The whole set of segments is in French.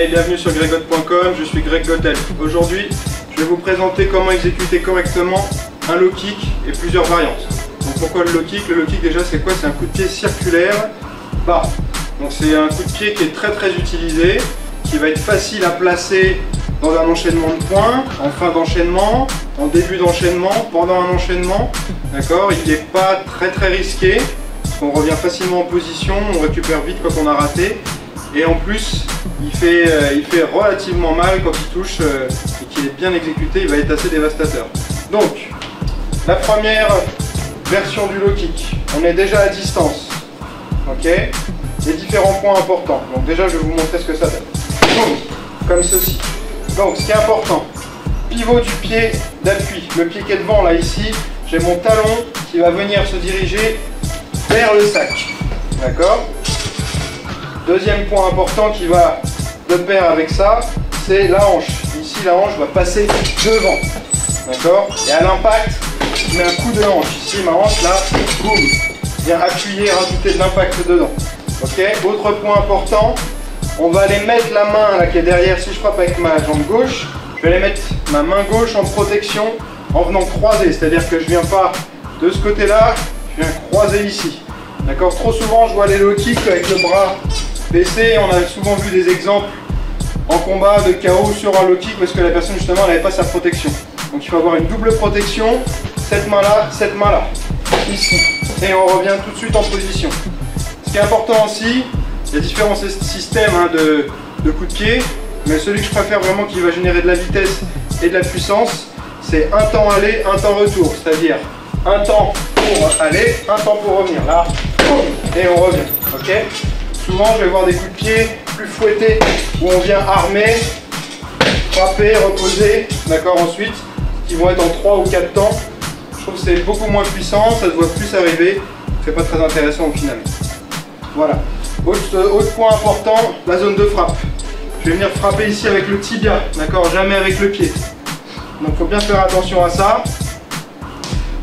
Hey, bienvenue sur greggotte.com, je suis Greg Gottel. Aujourd'hui, je vais vous présenter comment exécuter correctement un low kick et plusieurs variantes. Donc pourquoi le low kick? Le low kick déjà c'est quoi? C'est un coup de pied circulaire bas. Donc c'est un coup de pied qui est très utilisé, qui va être facile à placer dans un enchaînement de points, en fin d'enchaînement, en début d'enchaînement, pendant un enchaînement. D'accord? Il n'est pas très risqué, parce qu'on revient facilement en position, on récupère vite quand on a raté. Et en plus, il fait relativement mal quand il touche et qu'il est bien exécuté, il va être assez dévastateur. Donc, la première version du low kick, on est déjà à distance. Ok? Les différents points importants. Donc déjà, je vais vous montrer ce que ça donne. Comme ceci. Donc, ce qui est important, pivot du pied d'appui. Le pied qui est devant, là, ici, j'ai mon talon qui va venir se diriger vers le sac. D'accord? Deuxième point important qui va de pair avec ça, c'est la hanche. Ici, la hanche va passer devant. D'accord? Et à l'impact, je mets un coup de hanche. Ici, ma hanche, là, boum, vient appuyer, rajouter de l'impact dedans. Ok? Autre point important, on va aller mettre la main là qui est derrière. Si je frappe avec ma jambe gauche, je vais aller mettre ma main gauche en protection en venant croiser. C'est-à-dire que je viens pas de ce côté-là, je viens croiser ici. D'accord? Trop souvent, je vois les low kicks avec le bras baissé. On a souvent vu des exemples en combat de KO sur un low kick parce que la personne justement n'avait pas sa protection. Donc il faut avoir une double protection, cette main-là, ici. Et on revient tout de suite en position. Ce qui est important aussi, il y a différents systèmes de coups de pied, mais celui que je préfère vraiment qui va générer de la vitesse et de la puissance, c'est un temps aller, un temps retour. C'est-à-dire un temps pour aller, un temps pour revenir. Là, et on revient. Ok? Souvent, je vais voir des coups de pied plus fouettés où on vient armer, frapper, reposer, d'accord, ensuite, qui vont être en 3 ou 4 temps. Je trouve que c'est beaucoup moins puissant, ça se voit plus arriver, c'est pas très intéressant au final. Voilà. Autre point important, la zone de frappe. Je vais venir frapper ici avec le tibia, d'accord, jamais avec le pied. Donc il faut bien faire attention à ça.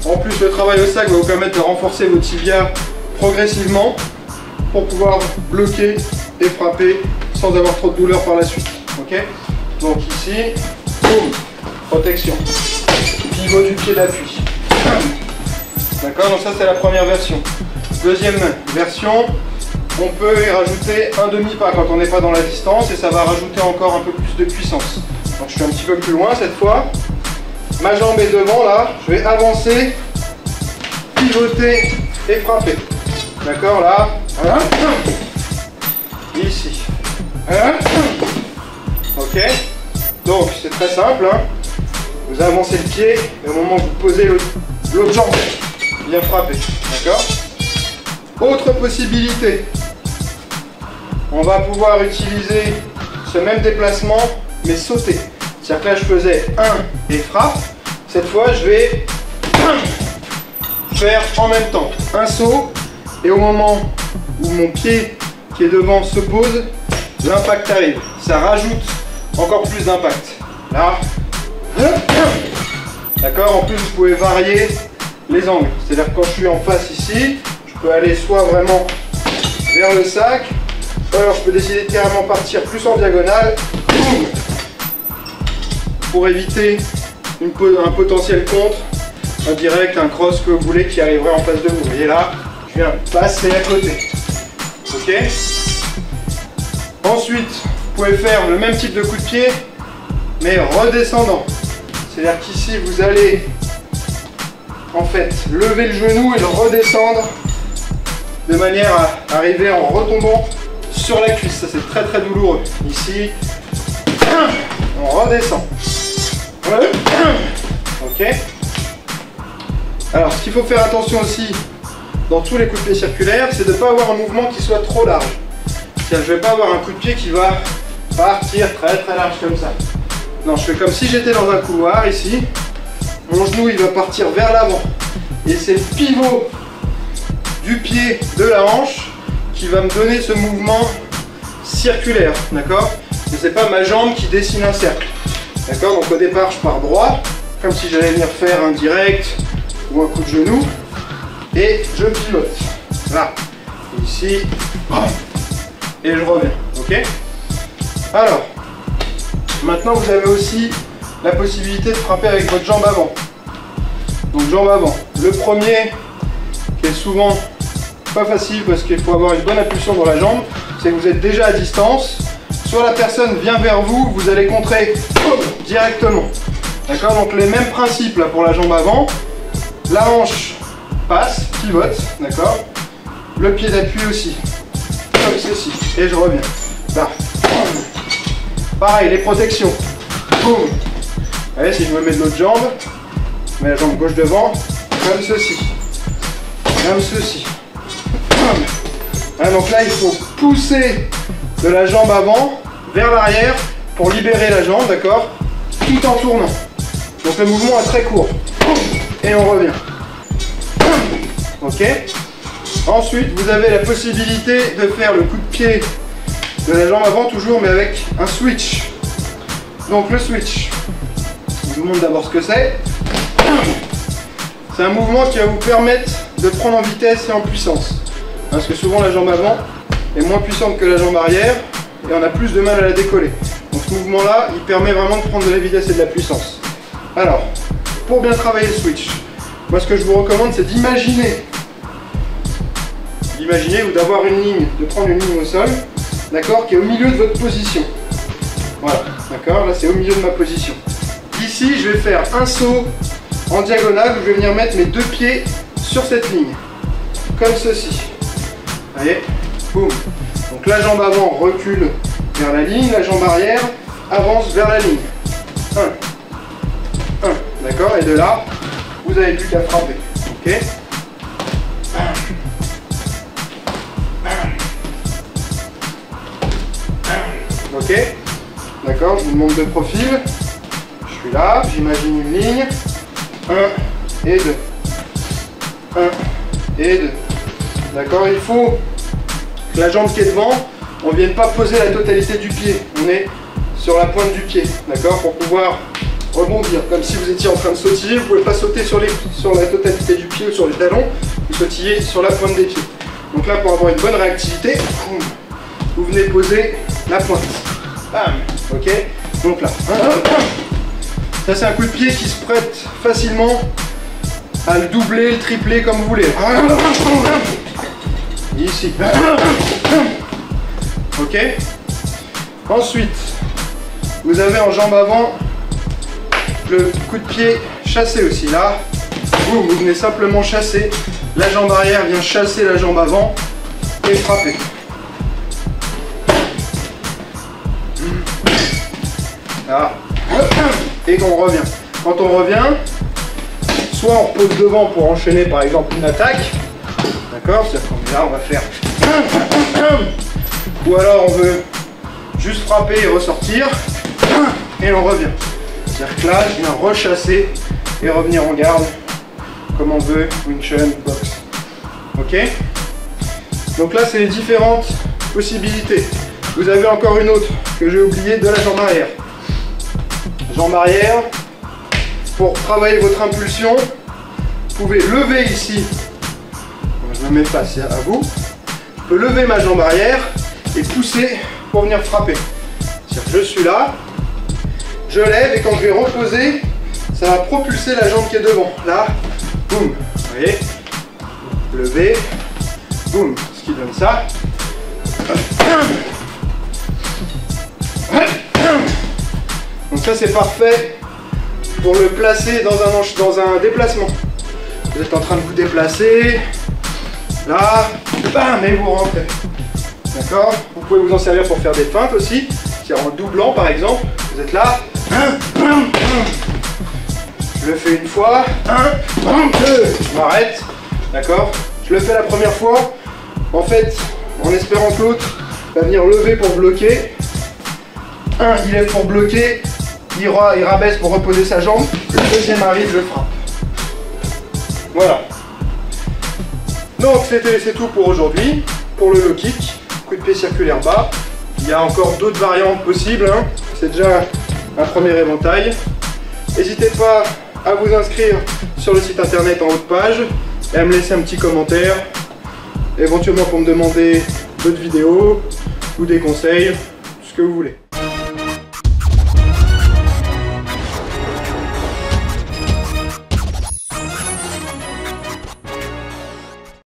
En plus, le travail au sac va vous permettre de renforcer vos tibias progressivement pour pouvoir bloquer et frapper sans avoir trop de douleur par la suite. Ok? Donc ici, boum, protection. Pivot du pied d'appui. D'accord? Donc ça c'est la première version. Deuxième version, on peut y rajouter un demi-pas quand on n'est pas dans la distance et ça va rajouter encore un peu plus de puissance. Donc je suis un petit peu plus loin cette fois. Ma jambe est devant là, je vais avancer, pivoter et frapper. D'accord, là, ici, ok, donc c'est très simple, hein. Vous avancez le pied et au moment où vous posez l'autre jambe, bien frapper, d'accord. Autre possibilité, on va pouvoir utiliser ce même déplacement mais sauter. C'est-à-dire que là je faisais 1 et frappe, cette fois je vais faire en même temps un saut. Et au moment où mon pied qui est devant se pose, l'impact arrive. Ça rajoute encore plus d'impact. Là. D'accord? En plus, vous pouvez varier les angles. C'est-à-dire que quand je suis en face ici, je peux aller soit vraiment vers le sac, ou alors je peux décider de carrément partir plus en diagonale pour éviter un potentiel contre, un direct, un cross que vous voulez qui arriverait en face de vous. Vous voyez là? Je viens passer à côté. Ok? Ensuite, vous pouvez faire le même type de coup de pied, mais redescendant. C'est-à-dire qu'ici, vous allez en fait lever le genou et le redescendre de manière à arriver en retombant sur la cuisse. Ça, c'est très douloureux. Ici, on redescend. Ok? Alors, ce qu'il faut faire attention aussi, dans tous les coups de pied circulaires, c'est de ne pas avoir un mouvement qui soit trop large. C'est-à-dire, je ne vais pas avoir un coup de pied qui va partir très large comme ça. Non, je fais comme si j'étais dans un couloir ici. Mon genou, il va partir vers l'avant. Et c'est le pivot du pied de la hanche qui va me donner ce mouvement circulaire. D'accord? Et c'est pas ma jambe qui dessine un cercle. D'accord? Donc au départ, je pars droit, comme si j'allais venir faire un direct ou un coup de genou. Et je pivote, là, ici, et je reviens, ok? Alors, Maintenant, vous avez aussi la possibilité de frapper avec votre jambe avant. Donc jambe avant. Le premier, qui est souvent pas facile parce qu'il faut avoir une bonne impulsion dans la jambe, c'est que vous êtes déjà à distance. Soit la personne vient vers vous, vous allez contrer directement. D'accord? Donc les mêmes principes là pour la jambe avant. La hanche passe, pivote, d'accord? Le pied d'appui aussi, comme ceci. Et je reviens. Là. Pareil, les protections. Boum. Allez, si je me mets de l'autre jambe, je mets la jambe gauche devant, comme ceci. Comme ceci. Hein, donc là, il faut pousser de la jambe avant vers l'arrière pour libérer la jambe, d'accord? Tout en tournant. Donc le mouvement est très court. Et on revient. Ok? Ensuite, vous avez la possibilité de faire le coup de pied de la jambe avant, toujours, mais avec un switch. Donc le switch, je vous montre d'abord ce que c'est. C'est un mouvement qui va vous permettre de prendre en vitesse et en puissance. Parce que souvent la jambe avant est moins puissante que la jambe arrière et on a plus de mal à la décoller. Donc ce mouvement-là, il permet vraiment de prendre de la vitesse et de la puissance. Alors, pour bien travailler le switch, moi ce que je vous recommande, c'est d'imaginer ou d'avoir une ligne, de prendre une ligne au sol, d'accord, qui est au milieu de votre position. Voilà, d'accord, là c'est au milieu de ma position. Ici, je vais faire un saut en diagonale où je vais venir mettre mes deux pieds sur cette ligne, comme ceci. Vous voyez, boum. Donc la jambe avant recule vers la ligne, la jambe arrière avance vers la ligne. 1, d'accord, et de là, vous n'avez plus qu'à frapper. Ok. Ok, d'accord, je vous montre de profil. Je suis là, j'imagine une ligne. 1 et 2. 1 et 2. D'accord, il faut que la jambe qui est devant, on ne vienne pas poser la totalité du pied. On est sur la pointe du pied, d'accord, pour pouvoir rebondir. Comme si vous étiez en train de sautiller, vous ne pouvez pas sauter sur la totalité du pied ou sur les talons, vous sautillez sur la pointe des pieds. Donc là, pour avoir une bonne réactivité, vous venez poser la pointe. Bam. Ok, donc là. Ça c'est un coup de pied qui se prête facilement à le doubler, le tripler comme vous voulez. Ici. Ok. Ensuite, vous avez en jambe avant le coup de pied chassé aussi. Là, vous venez simplement chasser. La jambe arrière vient chasser la jambe avant et frapper. Là. Et qu'on revient. Quand on revient, soit on repose devant pour enchaîner par exemple une attaque. D'accord? C'est-à-dire qu'on est là, on va faire. Ou alors on veut juste frapper et ressortir. Et on revient. C'est-à-dire que là, je viens rechasser et revenir en garde. Comme on veut, Wing Chun, boxe. Ok? Donc là, c'est les différentes possibilités. Vous avez encore une autre que j'ai oubliée, de la jambe arrière. Jambe arrière, pour travailler votre impulsion, vous pouvez lever ici. Je me mets face à vous. Je peux lever ma jambe arrière et pousser pour venir frapper. C'est-à-dire que je suis là, je lève et quand je vais reposer, ça va propulser la jambe qui est devant. Là, boum, vous voyez, lever, boum, ce qui donne ça. Donc ça c'est parfait pour le placer dans un déplacement. Vous êtes en train de vous déplacer, là, bam, et vous rentrez. D'accord? Vous pouvez vous en servir pour faire des feintes aussi, en doublant par exemple. Vous êtes là, je le fais une fois, 1, 2, je m'arrête, d'accord? Je le fais la première fois, en fait, en espérant que l'autre va venir lever pour bloquer. Il lève pour bloquer, il rabaisse pour reposer sa jambe, le deuxième arrive, je frappe. Voilà. Donc c'est tout pour aujourd'hui, pour le low kick, coup de pied circulaire bas. Il y a encore d'autres variantes possibles, hein. C'est déjà un premier éventail. N'hésitez pas à vous inscrire sur le site internet en haut de page et à me laisser un petit commentaire, éventuellement pour me demander d'autres vidéos ou des conseils, tout ce que vous voulez.